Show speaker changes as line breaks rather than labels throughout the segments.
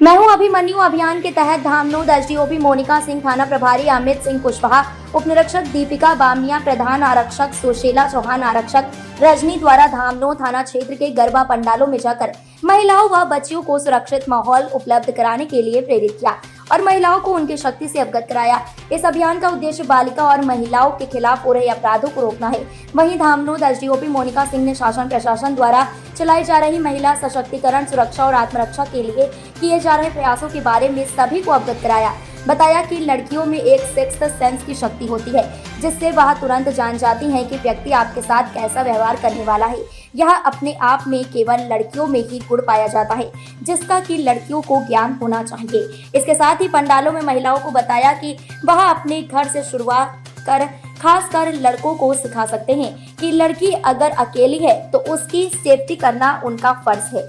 मैं हूं अभिमन्यु अभियान के तहत धामनोद एसडीओपी मोनिका सिंह, थाना प्रभारी अमित सिंह कुशवाहा, उप निरीक्षक दीपिका बामनिया, प्रधान आरक्षक सुशीला चौहान, आरक्षक रजनी द्वारा धामनोद थाना क्षेत्र के गरबा पंडालों में जाकर महिलाओं व बच्चियों को सुरक्षित माहौल उपलब्ध कराने के लिए प्रेरित किया और महिलाओं को उनकी शक्ति से अवगत कराया। इस अभियान का उद्देश्य बालिका और महिलाओं के खिलाफ हो रहे अपराधों को रोकना है। वहीं धामनोद एसडीओपी मोनिका सिंह ने शासन प्रशासन द्वारा चलाई जा रही महिला सशक्तिकरण, सुरक्षा और आत्मरक्षा के लिए किए जा रहे प्रयासों के बारे में सभी को अवगत कराया। बताया कि लड़कियों में एक सिक्स्थ सेंस की शक्ति होती है, जिससे वह तुरंत जान जाती हैं कि व्यक्ति आपके साथ कैसा व्यवहार करने वाला है। यह अपने आप में केवल लड़कियों में ही गुण पाया जाता है, जिसका कि लड़कियों को ज्ञान होना चाहिए। इसके साथ ही पंडालों में महिलाओं को बताया कि वह अपने घर से शुरुआत कर खासकर लड़कों को सिखा सकते हैं कि लड़की अगर अकेली है तो उसकी सेफ्टी करना उनका फर्ज है।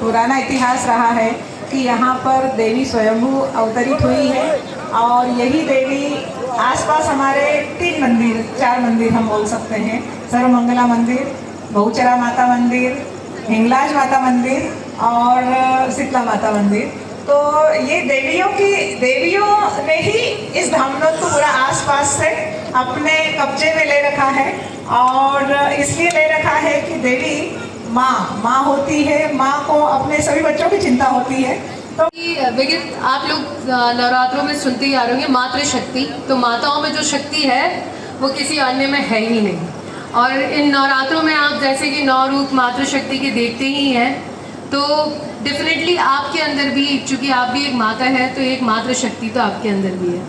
पुराना इतिहास रहा है कि यहाँ पर देवी स्वयंभू अवतरित हुई है और यही देवी आसपास हमारे 4 मंदिर हम बोल सकते हैं। सर्वमंगला मंदिर, बहुचरा माता मंदिर, हिंगलाज माता मंदिर और शीतला माता मंदिर। तो ये देवियों ने ही इस धामनोद को पूरा आसपास से अपने कब्जे में ले रखा है और इसलिए ले रखा है कि देवी माँ होती है। माँ को अपने सभी बच्चों की चिंता होती है। तो
विगत आप लोग नवरात्रों में सुनते ही आ रहे होंगे मातृ शक्ति। तो माताओं में जो शक्ति है वो किसी अन्य में है ही नहीं। और इन नवरात्रों में आप जैसे कि 9 रूप मातृ शक्ति के देखते ही हैं, तो डेफिनेटली आपके अंदर भी, चूँकि आप भी एक माता है, तो एक मातृ शक्ति तो आपके अंदर भी है।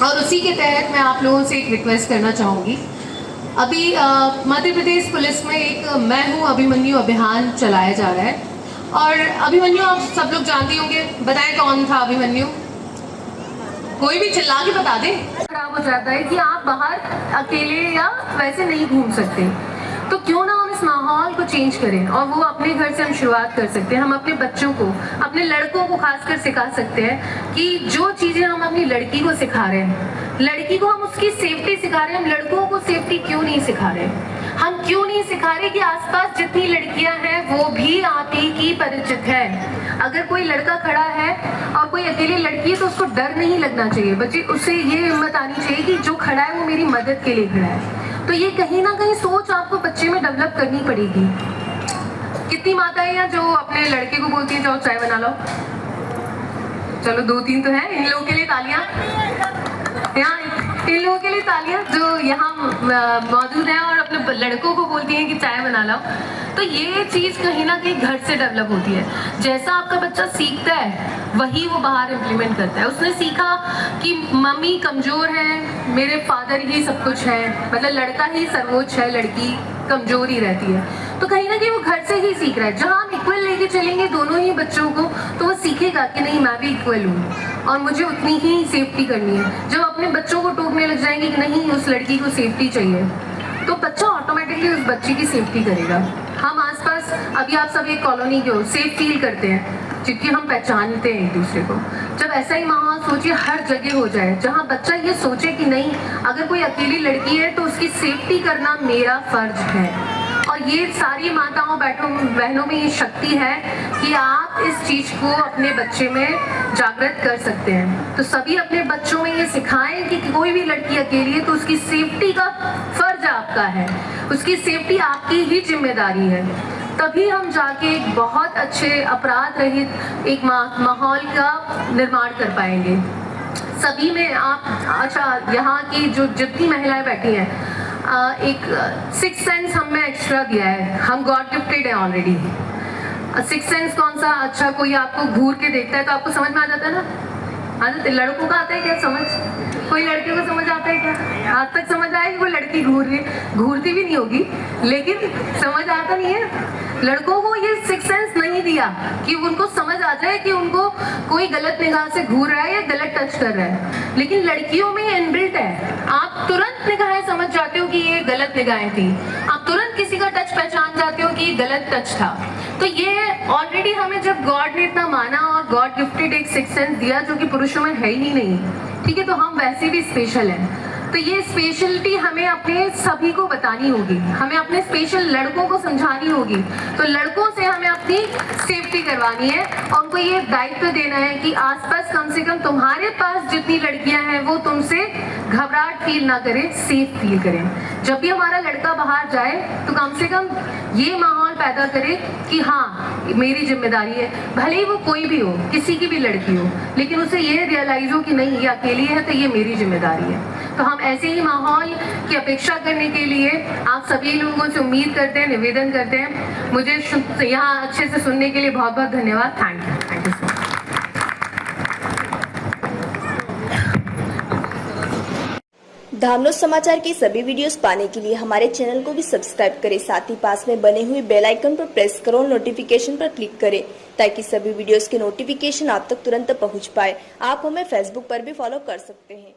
और उसी के तहत मैं आप लोगों से एक रिक्वेस्ट करना चाहूँगी। अभी मध्य प्रदेश पुलिस में एक मैं हूँ अभिमन्यु अभियान चलाया जा रहा है। और अभिमन्यु आप सब लोग जानते होंगे, बताएं कौन था अभिमन्यु? कोई भी चिल्ला के बता दे। खराब हो जाता है कि आप बाहर अकेले या वैसे नहीं घूम सकते, तो क्यों ना हम इस माहौल को चेंज करें। और वो अपने घर से हम शुरुआत कर सकते हैं। हम अपने बच्चों को, अपने लड़कों को खासकर सिखा सकते हैं कि जो चीज़ें हम अपनी लड़की को सिखा रहे हैं, लड़की को हम उसकी सेफ्टी सिखा रहे हैं, हम लड़कों को सेफ्टी क्यों नहीं सिखा रहे? हम क्यों नहीं सिखा रहे कि आसपास जितनी लड़कियां हैं वो भी आप ही की परिचित है। अगर कोई लड़का खड़ा है और कोई अकेली लड़की है तो उसको डर नहीं लगना चाहिए। बच्चे, उससे ये हिम्मत आनी चाहिए कि जो खड़ा है वो मेरी मदद के लिए खड़ा है। तो ये कहीं ना कहीं सोच आपको बच्चे में डेवलप करनी पड़ेगी। कितनी माताएं हैं जो अपने लड़के को बोलती है जाओ चाय बना लो? चलो 2-3 तो है। इन लोगों के लिए तालियां। इन लोगों के लिए तालियां जो यहाँ मौजूद हैं और अपने लड़कों को बोलती हैं कि चाय बना लो। तो ये चीज़ कहीं ना कहीं घर से डेवलप होती है। जैसा आपका बच्चा सीखता है वही वो बाहर इम्प्लीमेंट करता है। उसने सीखा कि मम्मी कमज़ोर है, मेरे फादर ही सब कुछ है, मतलब लड़का ही सर्वोच्च है, लड़की कमज़ोर ही रहती है। तो कहीं ना कहीं वो घर से ही सीख रहा है। जहाँ हम इक्वल लेके चलेंगे दोनों ही बच्चों को, तो वो सीखेगा कि नहीं मैं भी इक्वल हूँ और मुझे उतनी ही सेफ्टी करनी है। जब अपने बच्चों को टोकने लग जाएंगे कि नहीं उस लड़की को सेफ्टी चाहिए, तो बच्चा ऑटोमेटिकली उस बच्चे की सेफ्टी करेगा। हम आसपास, अभी आप सब एक कॉलोनी के हो, सेफ फील करते हैं क्योंकि हम पहचानते हैं एक दूसरे को। जब ऐसा ही माहौल सोचिए हर जगह हो जाए जहाँ बच्चा ये सोचे कि नहीं अगर कोई अकेली लड़की है तो उसकी सेफ्टी करना मेरा फर्ज है। और ये सारी माताओं बहनों में ये शक्ति है कि आप इस चीज़ को अपने बच्चे में जागृत कर सकते हैं। तो सभी अपने बच्चों में ये सिखाएं कि कोई भी लड़की अकेली है तो उसकी सेफ्टी का फर्ज आपका है, उसकी सेफ्टी आपकी ही जिम्मेदारी है। तभी हम जाके एक बहुत अच्छे अपराध रहित एक माहौल का निर्माण कर पाएंगे। सभी में आप, अच्छा यहाँ की जो जितनी महिलाएं बैठी हैं, एक 6th सेंस हमें एक्स्ट्रा दिया है। हम गॉड गिफ्टेड है ऑलरेडी। 6th सेंस कौन सा? अच्छा, कोई आपको घूर के देखता है तो आपको समझ में आ जाता है ना? हाँ, लड़कों का आता है क्या समझ? कोई लड़कियों को समझ आता है क्या? आज तक समझ आया कि वो लड़की घूरती भी नहीं होगी, लेकिन समझ आता नहीं है। लड़कों को ये 6th सेंस नहीं दिया कि उनको समझ आ जाए कि उनको कोई गलत निगाह से घूर रहा है या गलत टच कर रहा है, लेकिन लड़कियों में इनबिल्ट है। आप तुरंत निगाहें समझ जाते हो कि ये गलत निगाहें थी। आप तुरंत किसी का टच पहचान जाते हो कि ये गलत टच था। तो ये ऑलरेडी हमें जब गॉड ने इतना माना और गॉड गिफ्टेड एक 6th सेंस दिया जो कि पुरुषों में है ही नहीं, ठीक है, तो हम वैसे भी स्पेशल हैं। तो ये स्पेशलिटी हमें अपने सभी को बतानी होगी, हमें अपने स्पेशल लड़कों को समझानी होगी। तो लड़कों से हमें अपनी सेफ्टी करवानी है और उनको ये दायित्व देना है कि आसपास कम से कम तुम्हारे पास जितनी लड़कियां हैं वो तुमसे घबराहट फील ना करें, सेफ फील करें। जब भी हमारा लड़का बाहर जाए तो कम से कम ये माहौल पैदा करे कि हाँ मेरी जिम्मेदारी है, भले ही वो कोई भी हो, किसी की भी लड़की हो, लेकिन उसे ये रियलाइज हो कि नहीं ये अकेली है तो ये मेरी जिम्मेदारी है। तो हम ऐसे ही माहौल की अपेक्षा करने के लिए आप सभी लोगों से उम्मीद करते हैं, निवेदन करते हैं। मुझे यहाँ अच्छे से सुनने के लिए बहुत बहुत धन्यवाद। Thank you so much.
Dhamnod समाचार के सभी वीडियोस पाने के लिए हमारे चैनल को भी सब्सक्राइब करें, साथ ही पास में बने हुए बेल आइकन पर प्रेस करो और नोटिफिकेशन पर क्लिक करें ताकि सभी वीडियोस के नोटिफिकेशन आप तक तुरंत पहुंच पाए। आप हमें फेसबुक पर भी फॉलो कर सकते हैं।